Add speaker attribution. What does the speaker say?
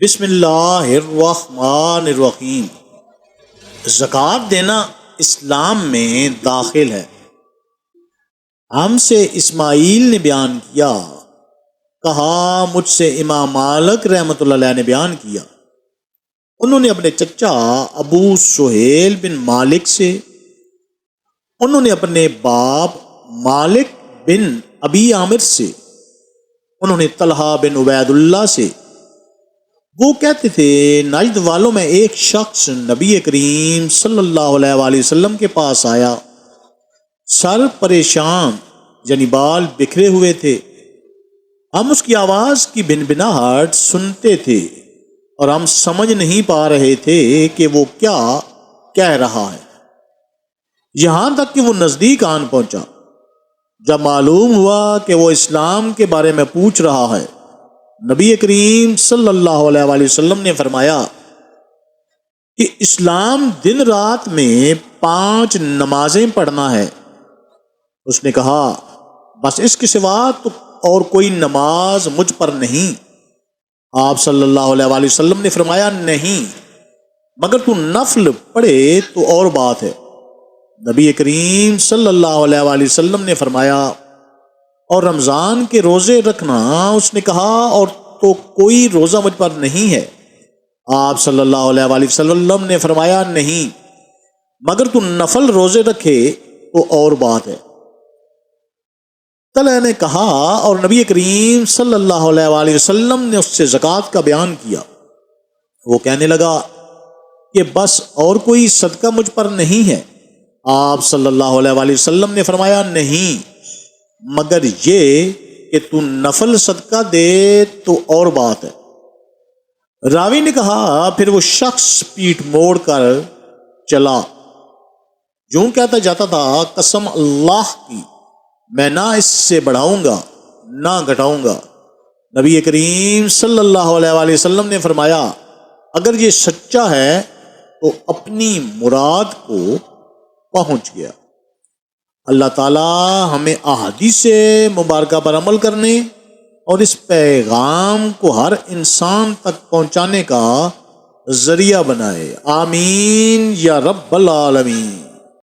Speaker 1: بسم اللہ الرحمن الرحیم۔ زکوٰۃ دینا اسلام میں داخل ہے۔ ہم سے اسماعیل نے بیان کیا، کہا مجھ سے امام مالک رحمۃ اللہ علیہ نے بیان کیا، انہوں نے اپنے چچا ابو سہیل بن مالک سے، انہوں نے اپنے باپ مالک بن ابی عامر سے، انہوں نے طلحہ بن عبید اللہ سے، وہ کہتے تھے نجد والوں میں ایک شخص نبی کریم صلی اللہ علیہ وآلہ وسلم کے پاس آیا، سر پریشان یعنی بال بکھرے ہوئے تھے۔ ہم اس کی آواز کی بھنبھناہٹ سنتے تھے اور ہم سمجھ نہیں پا رہے تھے کہ وہ کیا کہہ رہا ہے، یہاں تک کہ وہ نزدیک آن پہنچا۔ جب معلوم ہوا کہ وہ اسلام کے بارے میں پوچھ رہا ہے، نبی کریم صلی اللہ علیہ وآلہ وسلم نے فرمایا کہ اسلام دن رات میں 5 نمازیں پڑھنا ہے۔ اس نے کہا بس اس کے سوا تو اور کوئی نماز مجھ پر نہیں۔ آپ صلی اللہ علیہ وآلہ وسلم نے فرمایا نہیں، مگر تو نفل پڑھے تو اور بات ہے۔ نبی کریم صلی اللہ علیہ وآلہ وسلم نے فرمایا اور رمضان کے روزے رکھنا؟ اس نے کہا اور تو کوئی روزہ مجھ پر نہیں ہے۔ آپ صلی اللہ علیہ وآلہ وسلم نے فرمایا نہیں، مگر تو نفل روزے رکھے تو اور بات ہے۔ طلحہ نے کہا اور نبی کریم صلی اللہ علیہ وآلہ وسلم نے اس سے زکوٰۃ کا بیان کیا۔ وہ کہنے لگا کہ بس اور کوئی صدقہ مجھ پر نہیں ہے۔ آپ صلی اللہ علیہ وآلہ وسلم نے فرمایا نہیں، مگر یہ کہ تو نفل صدقہ دے تو اور بات ہے۔ راوی نے کہا پھر وہ شخص پیٹھ موڑ کر چلا، یوں کہتا جاتا تھا قسم اللہ کی میں نہ اس سے بڑھاؤں گا نہ گھٹاؤں گا۔ نبی کریم صلی اللہ علیہ وآلہ وسلم نے فرمایا اگر یہ سچا ہے تو اپنی مراد کو پہنچ گیا۔ اللہ تعالی ہمیں احادیث مبارکہ پر عمل کرنے اور اس پیغام کو ہر انسان تک پہنچانے کا ذریعہ بنائے، آمین یا رب العالمین۔